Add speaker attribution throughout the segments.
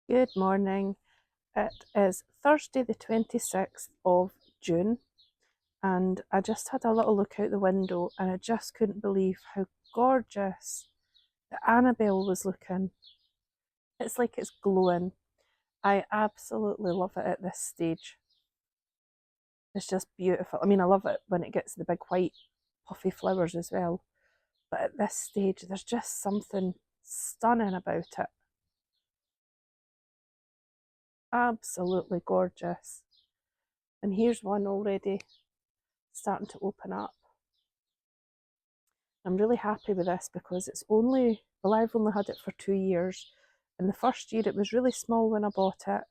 Speaker 1: Good morning. It is Thursday the 26th of June, and I just had a little look out the window and I just couldn't believe how gorgeous the Annabelle was looking. It's like it's glowing. I absolutely love it at this stage. It's just beautiful. I mean, I love it when it gets the big white puffy flowers as well, but at this stage there's just something stunning about it. Absolutely gorgeous. And here's one already starting to open up. I'm really happy with this because it's only, well, I've only had it for 2 years. In the first year it was really small when I bought it,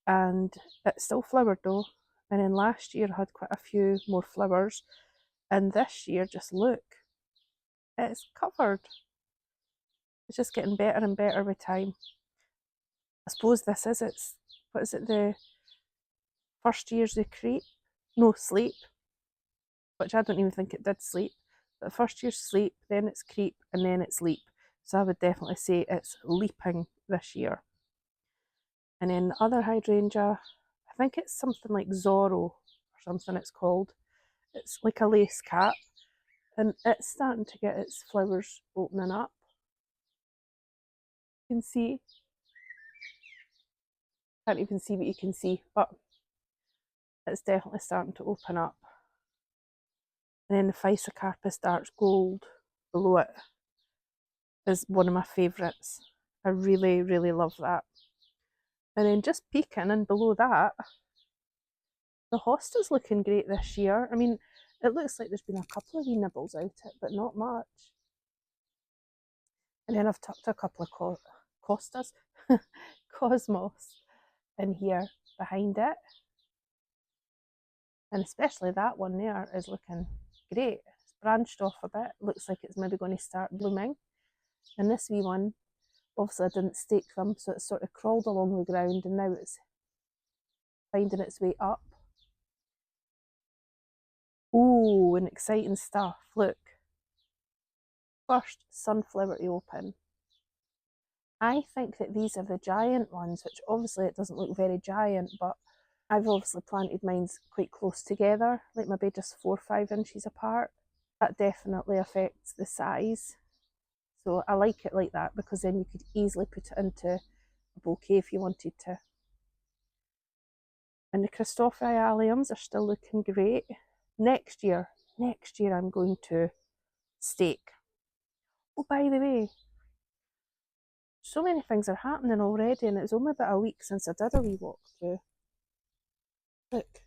Speaker 1: and it still flowered though. And then last year I had quite a few more flowers, and this year, just look, it's covered. It's just getting better and better with time. I suppose this is its, what is it, the first year's the creep? No, sleep, which I don't even think it did sleep. But the first year's sleep, then it's creep, and then it's leap. So I would definitely say it's leaping this year. And then the other hydrangea, I think it's something like Zorro or something it's called. It's like a lace cap, and it's starting to get its flowers opening up. You can see. Can't even see what you can see, but it's definitely starting to open up. And then the Physocarpus dark gold below it is one of my favourites. I really, really love that. And then just peeking and below that, the hosta's looking great this year. I mean, it looks like there's been a couple of wee nibbles out it, but not much. And then I've tucked a couple of costas, cosmos in here behind it. And especially that one there is looking great. It's branched off a bit. Looks like it's maybe going to start blooming. And this wee one, obviously I didn't stake them, so it's sort of crawled along the ground and now it's finding its way up. Ooh, and exciting stuff. Look. First sunflower to open. I think that these are the giant ones, which obviously it doesn't look very giant, but I've obviously planted mine quite close together, like maybe just 4 or 5 inches apart. That definitely affects the size. So I like it like that because then you could easily put it into a bouquet if you wanted to. And the Christophori alliums are still looking great. Next year I'm going to stake. Oh, by the way, so many things are happening already, and it's only about a week since I did a wee walk through. Look,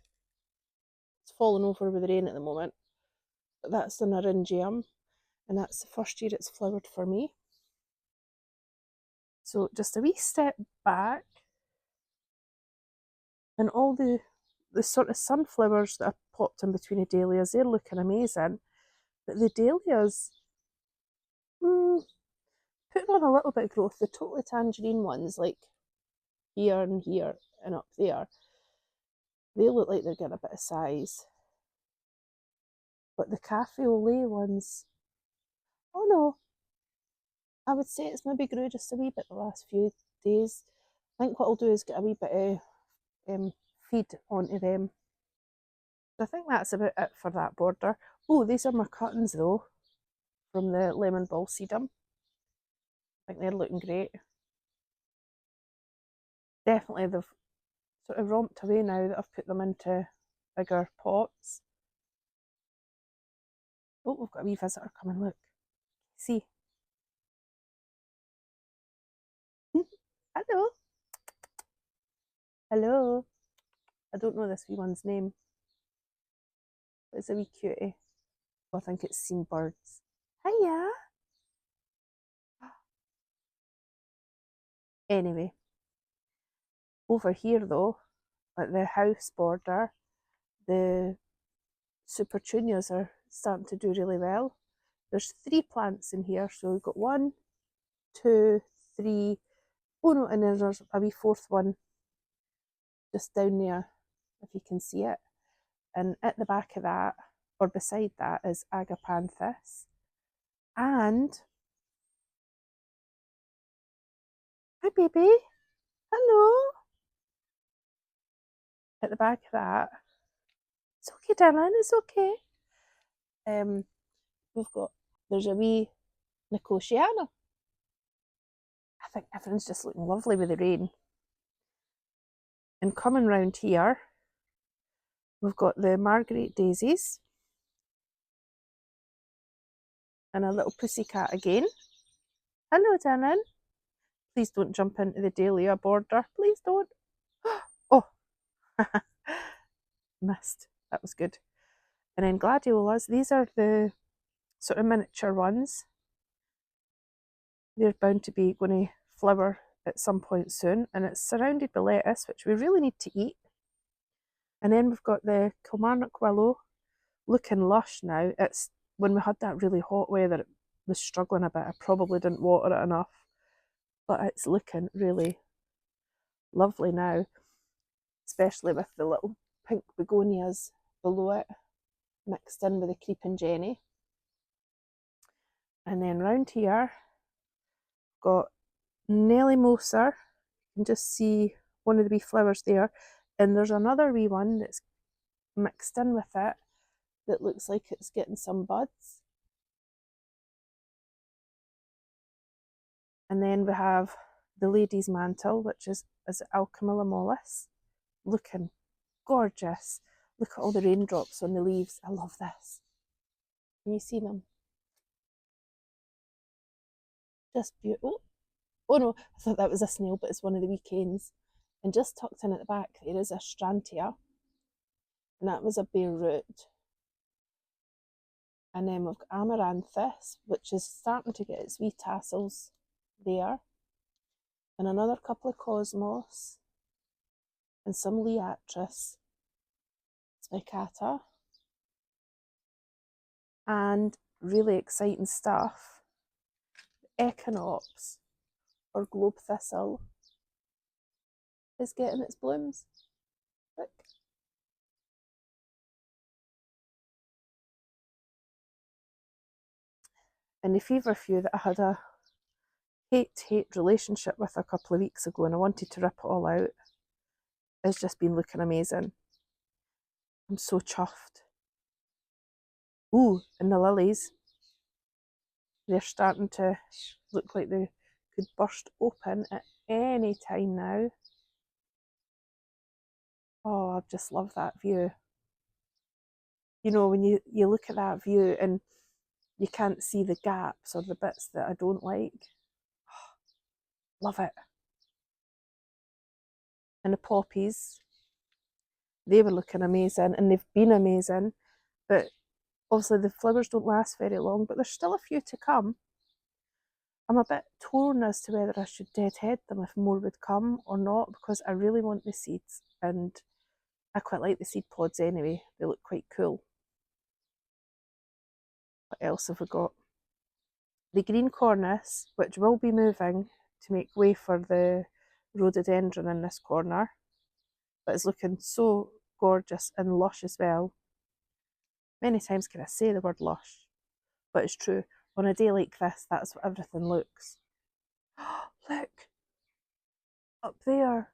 Speaker 1: it's falling over with the rain at the moment, but that's the Naringium, and that's the first year it's flowered for me. So just a wee step back, and all the sort of sunflowers that I popped in between the dahlias, they're looking amazing. But the dahlias, putting on a little bit of growth. The totally tangerine ones, like here and up there, they look like they're getting a bit of size. But the cafe au lait ones, oh no, I would say it's maybe grew just a wee bit the last few days. I think what I'll do is get a wee bit of feed onto them. So I think that's about it for that border. Oh, these are my cuttings though, from the lemon ball sedum. I think they're looking great. Definitely they've sort of romped away now that I've put them into bigger pots. Oh, we've got a wee visitor coming, look. See? Hello. Hello. I don't know this wee one's name, but it's a wee cutie. Oh, I think it's seen birds. Hiya. Anyway, over here though, at the house border, the supertunias are starting to do really well. There's 3 plants in here, so we've got 1, 2, 3. Oh no, and then there's a wee 4th one just down there, if you can see it. And at the back of that, or beside that, is agapanthus. And hi baby, Hello. At the back of that. It's okay, darling, it's okay. We've got, there's a wee Nicotiana. I think everything's just looking lovely with the rain. And coming round here, we've got the Marguerite daisies. And a little pussycat again. Hello, darling. Please don't jump into the dahlia border. Please don't. Oh, missed. That was good. And then gladiolas. These are the sort of miniature ones. They're bound to be going to flower at some point soon. And it's surrounded by lettuce, which we really need to eat. And then we've got the Kilmarnock willow, looking lush now. It's when we had that really hot weather, it was struggling a bit. I probably didn't water it enough, but it's looking really lovely now, especially with the little pink begonias below it, mixed in with the creeping Jenny. And then round here, got Nelly Moser. You can just see one of the wee flowers there. And there's another wee one that's mixed in with it that looks like it's getting some buds. And then we have the lady's mantle, which is Alchemilla mollis, looking gorgeous. Look at all the raindrops on the leaves. I love this. Can you see them? Just beautiful. Oh no, I thought that was a snail, but it's one of the wee canes. And just tucked in at the back, there is a Strantia, and that was a bare root. And then we've got Amaranthus, which is starting to get its wee tassels there. And another couple of Cosmos, and some Liatris spicata. And really exciting stuff, Echinops, or globe thistle, is getting its blooms. Look. And the feverfew that I had a hate relationship with a couple of weeks ago and I wanted to rip it all out, has just been looking amazing. I'm so chuffed. Ooh, and the lilies, they're starting to look like they could burst open at any time now. Oh, I just love that view. You know, when you look at that view and you can't see the gaps or the bits that I don't like. Oh, love it. And the poppies, they were looking amazing and they've been amazing, but obviously the flowers don't last very long, but there's still a few to come. I'm a bit torn as to whether I should deadhead them if more would come or not, because I really want the seeds and I quite like the seed pods anyway. They look quite cool. What else have we got? The green cornice, which will be moving to make way for the rhododendron in this corner, but it's looking so gorgeous and lush as well. Many times can I say the word lush, but it's true. On a day like this, that's what everything looks. Look, up there.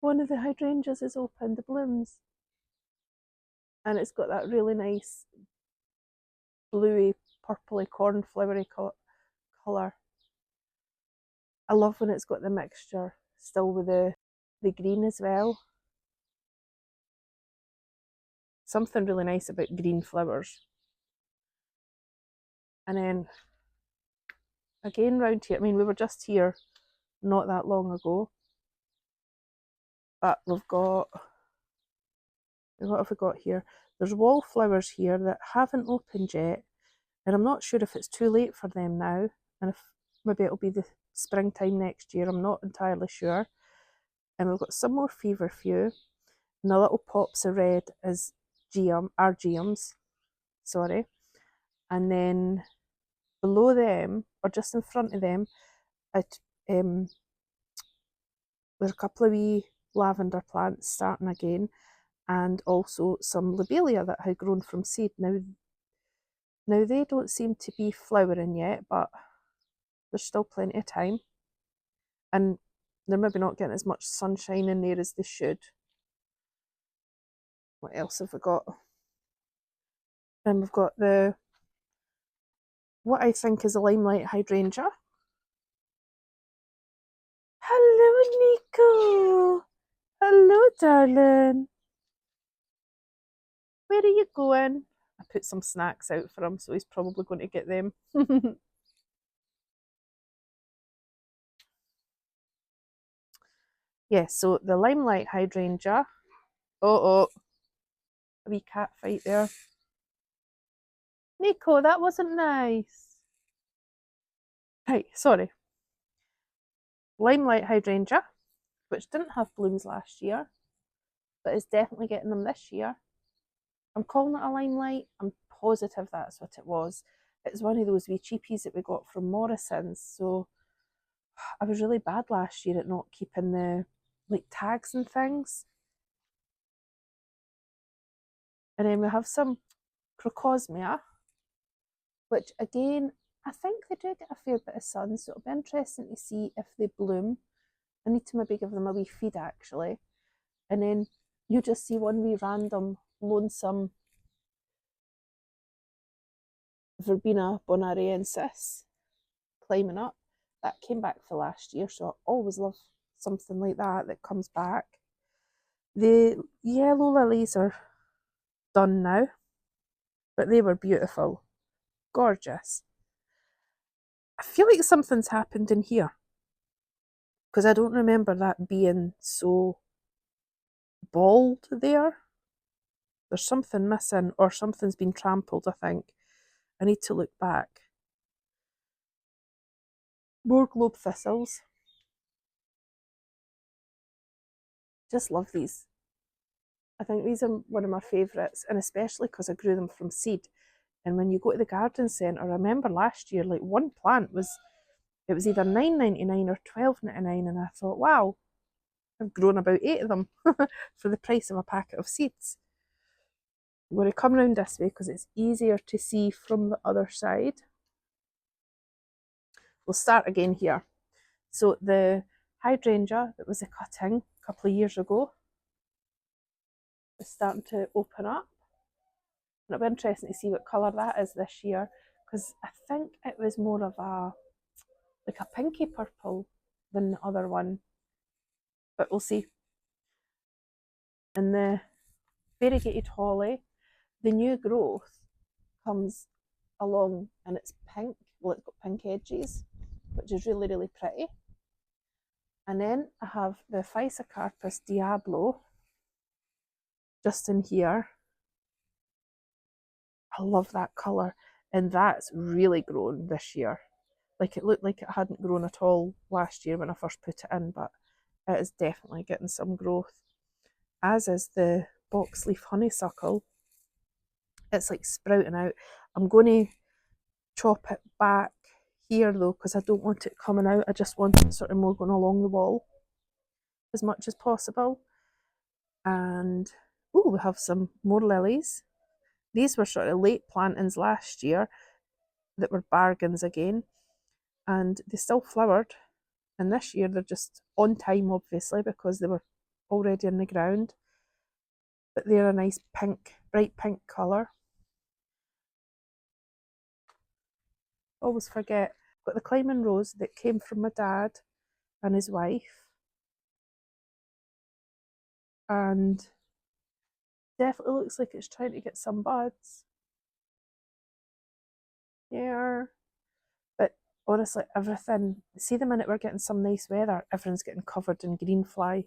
Speaker 1: One of the hydrangeas is open, the blooms. And it's got that really nice bluey, purpley, cornflowery colour. I love when it's got the mixture still with the green as well. Something really nice about green flowers. And then again round here, I mean, we were just here not that long ago, but we've got, what have we got here? There's wallflowers here that haven't opened yet, and I'm not sure if it's too late for them now, and if maybe it'll be the springtime next year, I'm not entirely sure. And we've got some more feverfew, and the little pops of red is argeums, sorry. And then below them, or just in front of them, there's a couple of wee lavender plants starting again, and also some lobelia that had grown from seed. Now they don't seem to be flowering yet, but there's still plenty of time. and they're maybe not getting as much sunshine in there as they should. What else have we got? And we've got what I think is a limelight hydrangea. Hello, Nico. Hello, darling. Where are you going? I put some snacks out for him, so he's probably going to get them. Yeah, so the limelight hydrangea. Oh, a wee cat fight there. Nico, that wasn't nice. Right, sorry. Limelight hydrangea, which didn't have blooms last year, but is definitely getting them this year. I'm calling it a limelight. I'm positive that's what it was. It's one of those wee cheapies that we got from Morrison's. So I was really bad last year at not keeping the tags and things. And then we have some crocosmia, which again, I think they do get a fair bit of sun, so it'll be interesting to see if they bloom. I need to maybe give them a wee feed actually. And then you just see one wee random lonesome Verbena bonariensis climbing up. That came back for last year, so I always love something like that comes back. The yellow lilies are done now, but they were beautiful, gorgeous. I feel like something's happened in here because I don't remember that being so bald there. There's something missing, or something's been trampled, I think. I need to look back. More globe thistles. Just love these. I think these are one of my favourites, and especially because I grew them from seed. And when you go to the garden centre, I remember last year, like one plant was either $9.99 or $12.99, and I thought, wow, I've grown about 8 of them for the price of a packet of seeds. I'm going to come round this way because it's easier to see from the other side. We'll start again here. So the hydrangea that was a cutting a couple of years ago is starting to open up. And it'll be interesting to see what colour that is this year, because I think it was more of a pinky purple than the other one, but we'll see. And the variegated holly, the new growth comes along and it's pink. Well, it's got pink edges, which is really, really pretty. And then I have the Physocarpus Diablo just in here. I love that colour, and that's really grown this year. Like, it looked like it hadn't grown at all last year when I first put it in, but it is definitely getting some growth. As is the boxleaf honeysuckle. It's like sprouting out. I'm going to chop it back here though, because I don't want it coming out. I just want it sort of more going along the wall as much as possible. And oh, we have some more lilies. These were sort of late plantings last year that were bargains again, and they still flowered. And this year they're just on time, obviously, because they were already in the ground. But they're a nice pink, bright pink colour. Always forget. Got the climbing rose that came from my dad and his wife. And definitely looks like it's trying to get some buds. Yeah. But honestly, everything, see the minute we're getting some nice weather, everything's getting covered in green fly.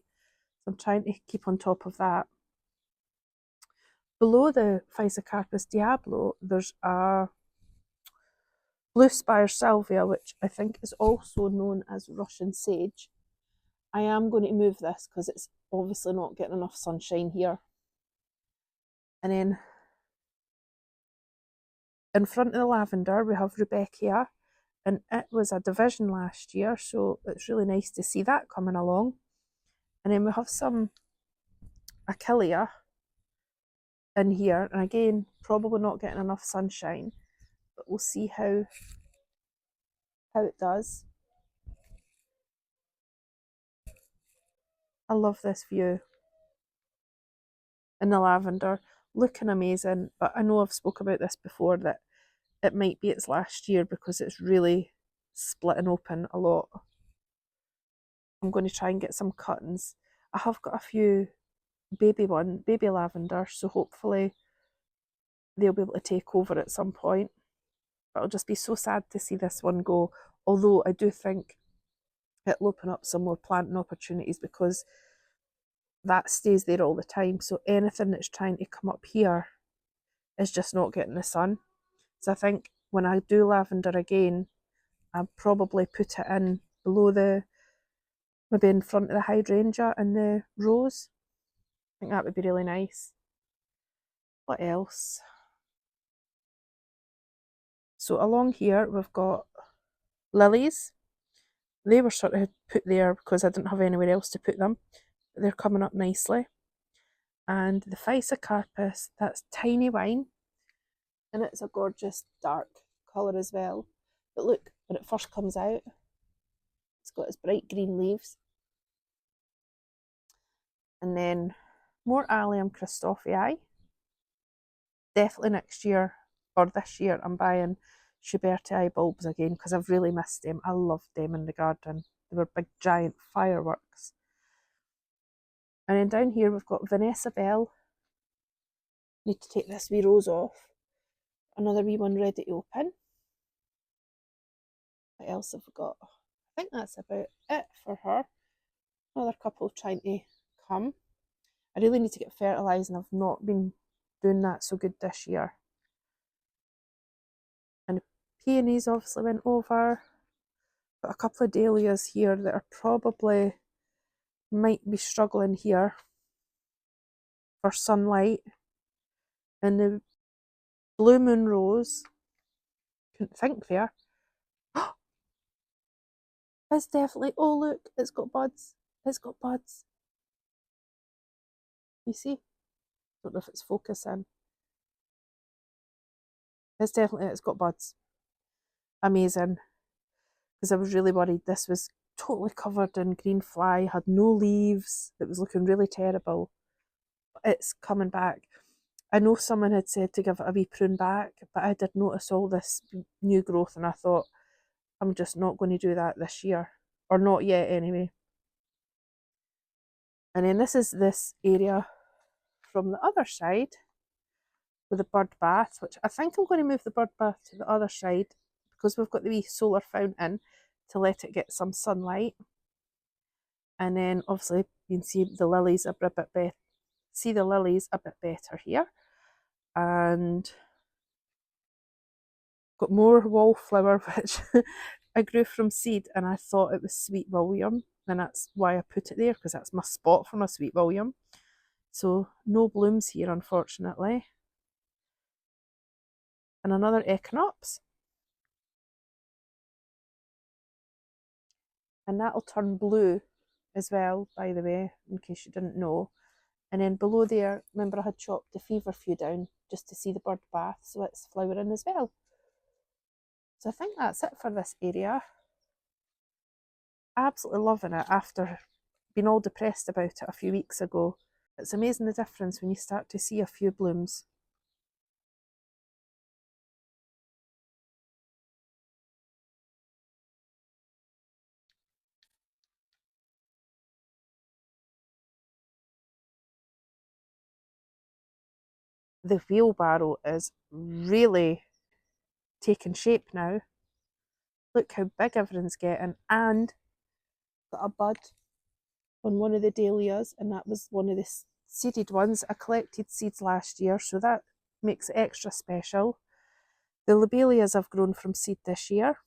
Speaker 1: So I'm trying to keep on top of that. Below the Physocarpus Diablo, there's a blue spire salvia, which I think is also known as Russian sage. I am going to move this because it's obviously not getting enough sunshine here. And then in front of the lavender, we have Rudbeckia, and it was a division last year, so it's really nice to see that coming along. And then we have some Achillea in here, and again, probably not getting enough sunshine, but we'll see how it does. I love this view. And the lavender, looking amazing. But I know I've spoke about this before, that it might be its last year because it's really splitting open a lot. I'm going to try and get some cuttings. I have got a few baby lavender, so hopefully they'll be able to take over at some point. But it'll just be so sad to see this one go. Although I do think it'll open up some more planting opportunities because that stays there all the time. So anything that's trying to come up here is just not getting the sun. So I think when I do lavender again, I'll probably put it in below maybe in front of the hydrangea and the rose. I think that would be really nice. What else? So along here we've got lilies. They were sort of put there because I didn't have anywhere else to put them. They're coming up nicely. And the Physocarpus, that's tiny wine, and it's a gorgeous dark colour as well. But look, when it first comes out, it's got its bright green leaves. And then more Allium Christophii. Definitely next year, or this year, I'm buying Schubertii bulbs again because I've really missed them. I loved them in the garden. They were big giant fireworks. And then down here we've got Vanessa Bell. Need to take this wee rose off. Another wee one ready to open. What else have we got? I think that's about it for her. Another couple trying to come. I really need to get fertilised and I've not been doing that so good this year. And the peonies obviously went over. Got a couple of dahlias here that are probably might be struggling here for sunlight. And the blue moon rose, couldn't think there. It's definitely, oh look, it's got buds. It's got buds. You see? Don't know if it's focusing. It's got buds. Amazing. Because I was really worried this was totally covered in green fly, had no leaves. It was looking really terrible. It's coming back. I know someone had said to give it a wee prune back, but I did notice all this new growth and I thought, I'm just not going to do that this year. Or not yet anyway. And then this is this area from the other side with the bird bath, which I think I'm going to move the bird bath to the other side because we've got the wee solar fountain to let it get some sunlight. And then obviously you can see the lilies a bit better. See the lilies a bit better here. And got more wallflower, which I grew from seed and I thought it was Sweet William. And that's why I put it there, because that's my spot for my Sweet William. So no blooms here, unfortunately. And another Echinops. And that'll turn blue as well, by the way, in case you didn't know. And then below there, remember I had chopped the feverfew down just to see the bird bath, so it's flowering as well. So I think that's it for this area. Absolutely loving it after being all depressed about it a few weeks ago. It's amazing the difference when you start to see a few blooms. The wheelbarrow is really taking shape now. Look how big everything's getting, and got a bud on one of the dahlias, and that was one of the seeded ones. I collected seeds last year, so that makes it extra special. The lobelias have grown from seed this year.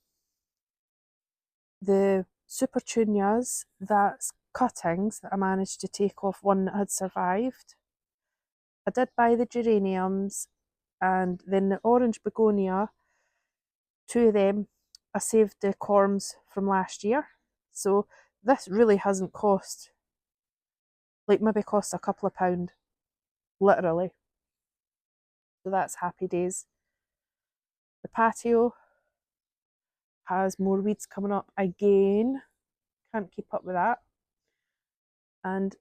Speaker 1: The supertunias, that's cuttings that I managed to take off one that had survived. I did buy the geraniums, and then the orange begonia, two of them, I saved the corms from last year. So this really hasn't cost, like maybe cost a couple of pound, literally. So that's happy days. The patio has more weeds coming up again. Can't keep up with that. And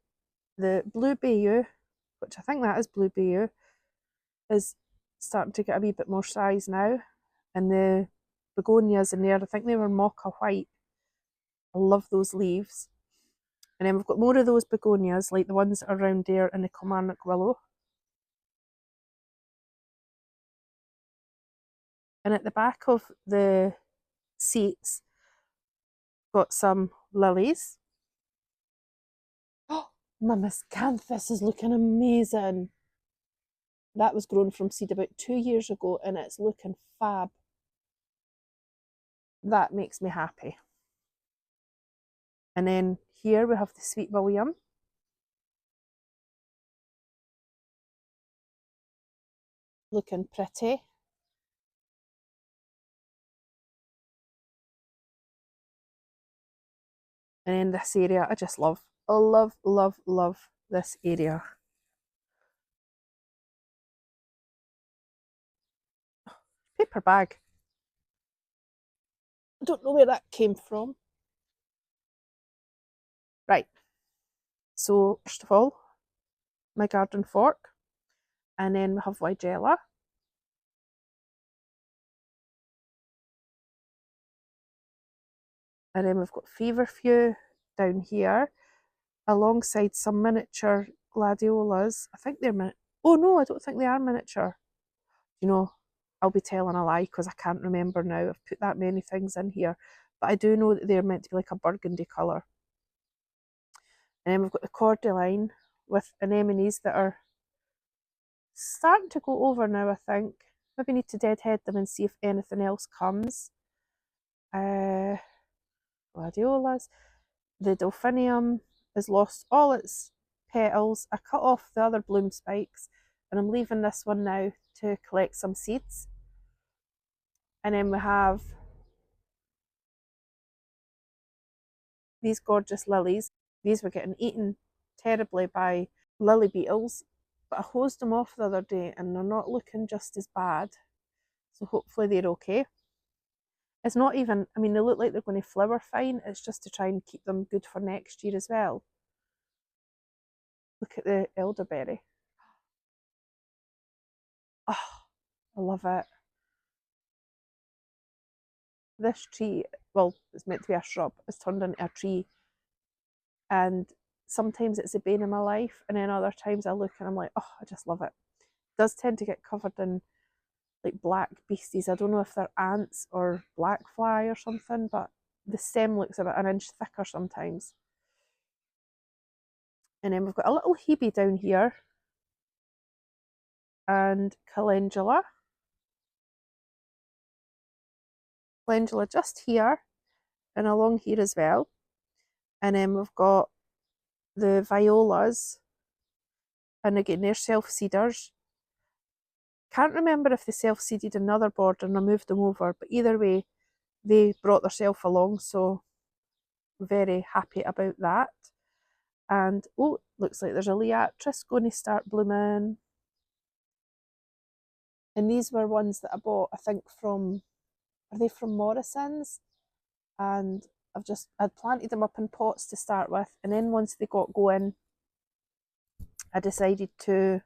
Speaker 1: the blue bayou, which I think that is blue bayou, is starting to get a wee bit more size now. And the begonias in there, I think they were mocha white. I love those leaves. And then we've got more of those begonias, like the ones that are around there in the Kilmarnock willow. And at the back of the seats, got some lilies. Oh, my miscanthus is looking amazing. That was grown from seed about 2 years ago and it's looking fab. That makes me happy. And then here we have the sweet william. Looking pretty. And then this area, I just love. I love, love, love this area. Paper bag. I don't know where that came from. Right. So, first of all, my garden fork. And then we have Weigela. And then we've got feverfew down here, alongside some miniature gladiolas. I think they're oh no, I don't think they are miniature. You know, I'll be telling a lie because I can't remember now. I've put that many things in here. But I do know that they're meant to be like a burgundy colour. And then we've got the cordyline with anemones that are starting to go over now, I think. Maybe need to deadhead them and see if anything else comes. Gladiolas. The delphinium has lost all its petals. I cut off the other bloom spikes and I'm leaving this one now to collect some seeds. And then we have these gorgeous lilies. These were getting eaten terribly by lily beetles, but I hosed them off the other day and they're not looking just as bad. So hopefully they're okay. It's not even, I mean, they look like they're going to flower fine. It's just to try and keep them good for next year as well. Look at the elderberry. Oh, I love it. This tree, well, it's meant to be a shrub, it's turned into a tree. And sometimes it's the bane of my life, and then other times I look and I'm like, oh, I just love it. It does tend to get covered in like black beasties. I don't know if they're ants or black fly or something, but the stem looks about an inch thicker sometimes. And then we've got a little hebe down here, and calendula. Calendula just here and along here as well. And then we've got the violas, and again, they're self-seeders. Can't remember if they self-seeded another border and I moved them over, but either way, they brought themselves along, so very happy about that. And oh, looks like there's a Liatris going to start blooming. And these were ones that I bought, I think from, are they from Morrison's? And I'd planted them up in pots to start with, and then once they got going, I decided to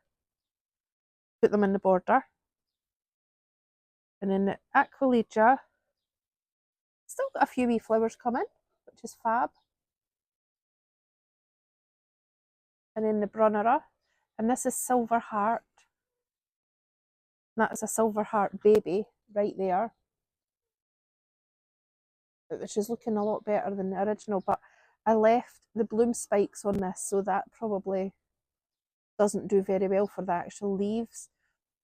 Speaker 1: put them in the border. And then the Aquilegia, still got a few wee flowers coming, which is fab. And then the Brunnera, and this is Silver Heart. That is a Silver Heart baby right there, which is looking a lot better than the original, but I left the bloom spikes on this, so that probably doesn't do very well for the actual leaves.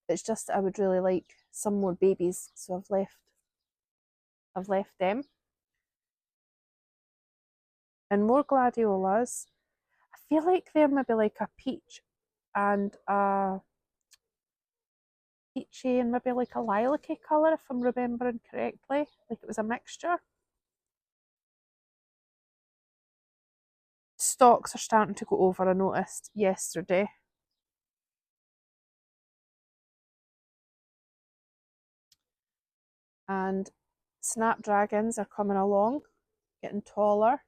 Speaker 1: It's just I would really like some more babies, so I've left them. And more gladiolas. I feel like they're maybe like a peach and a peachy and maybe like a lilac-y colour, if I'm remembering correctly. Like it was a mixture. Stalks are starting to go over, I noticed yesterday. And snapdragons are coming along, getting taller.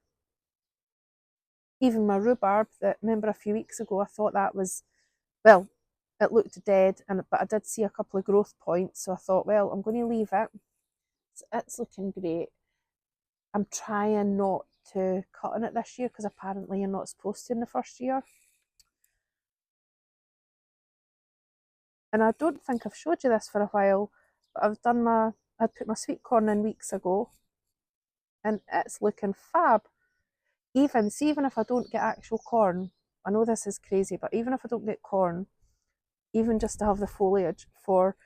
Speaker 1: Even my rhubarb that, remember a few weeks ago, I thought that was, well, it looked dead, but I did see a couple of growth points, so I thought, well, I'm going to leave it. It's looking great. I'm trying not to cut on it this year because apparently you're not supposed to in the first year. And I don't think I've showed you this for a while, but I'd put my sweet corn in weeks ago, and it's looking fab. Even if I don't get actual corn, I know this is crazy, but even if I don't get corn, even just to have the foliage for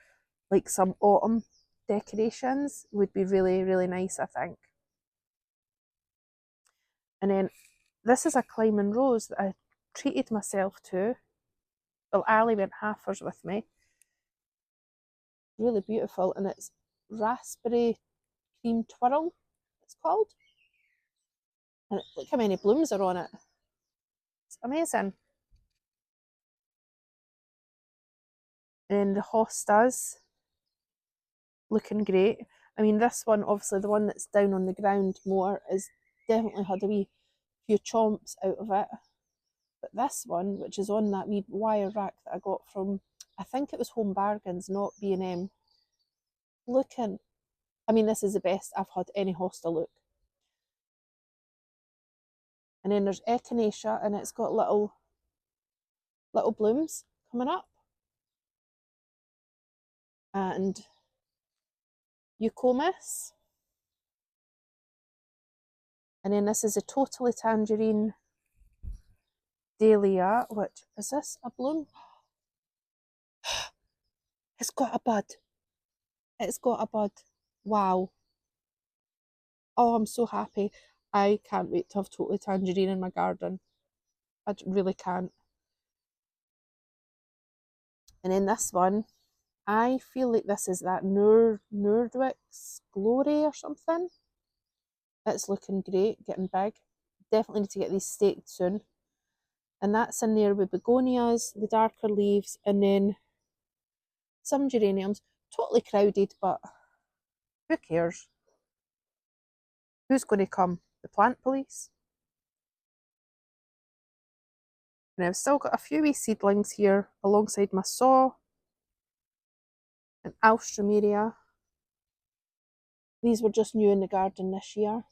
Speaker 1: like some autumn decorations would be really, really nice, I think. And then this is a climbing rose that I treated myself to. Well, Ali went halfers with me. Really beautiful, and it's raspberry cream twirl, it's called. And look how many blooms are on it. It's amazing. And the hostas, looking great. I mean, this one, obviously, the one that's down on the ground more, is definitely had a wee few chomps out of it. But this one, which is on that wee wire rack that I got from, I think it was Home Bargains, not B&M, looking, I mean, this is the best I've had any hosta look. And then there's echinacea, and it's got little blooms coming up. And eucomis. And then this is a totally tangerine dahlia, which, is this a bloom? It's got a bud. It's got a bud. Wow. Oh, I'm so happy. I can't wait to have totally tangerine in my garden. I really can't. And then this one, I feel like this is that Nordwick's Glory or something. It's looking great, getting big. Definitely need to get these staked soon. And that's in there with begonias, the darker leaves, and then some geraniums. Totally crowded, but who cares? Who's going to come? The plant police? And I've still got a few wee seedlings here alongside my saw and alstroemeria. These were just new in the garden this year.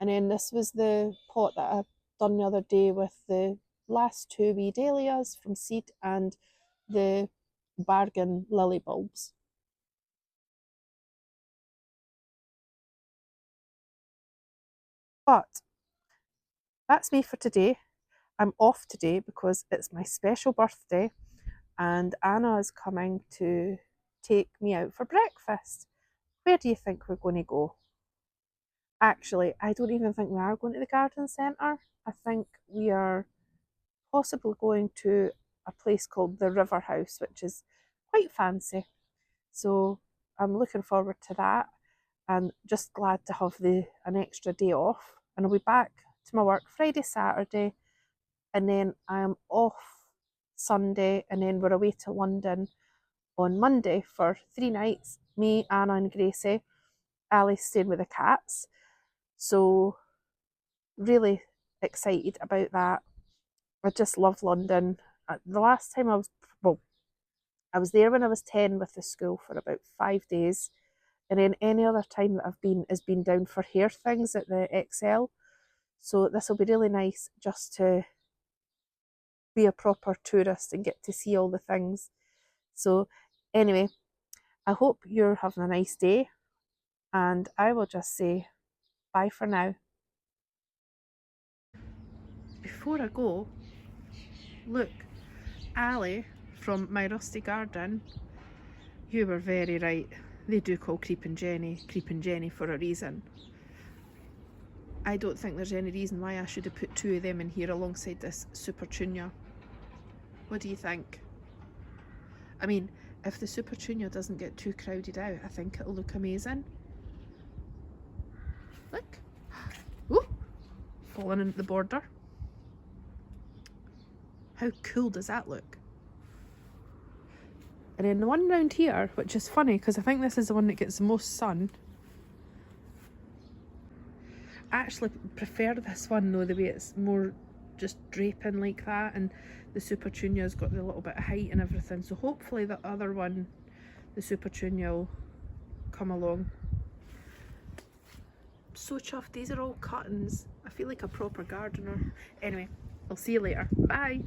Speaker 1: And then this was the pot that I done the other day with the last two wee dahlias from seed and the bargain lily bulbs. But that's me for today. I'm off today because it's my special birthday and Anna is coming to take me out for breakfast. Where do you think we're going to go? Actually, I don't even think we are going to the garden centre. I think we are possibly going to a place called the River House, which is quite fancy. So I'm looking forward to that and just glad to have an extra day off. And I'll be back to my work Friday, Saturday, and then I am off Sunday, and then we're away to London on Monday for 3 nights. Me, Anna, and Gracie. Ali's staying with the cats. So really excited about that. I just love London. The last time I was there when I was 10 with the school for about 5 days. And then any other time that I've been has been down for hair things at the XL. So this will be really nice just to be a proper tourist and get to see all the things. So anyway, I hope you're having a nice day, and I will just say bye for now. Before I go, look, Ali from My Rusty Garden, you were very right. They do call Creepin' Jenny for a reason. I don't think there's any reason why I should have put 2 of them in here alongside this Super Tunia. What do you think? I mean, if the Super Tunia doesn't get too crowded out, I think it'll look amazing. Look. Ooh, falling into the border. How cool does that look? And then the one round here, which is funny because I think this is the one that gets the most sun. actually prefer this one though, the way it's more just draping like that, and the Super Tunia's got the little bit of height and everything, so hopefully the other one, the Super Tunia, will come along. So chuffed, these are all cuttings. I feel like a proper gardener. Anyway, I'll see you later. Bye.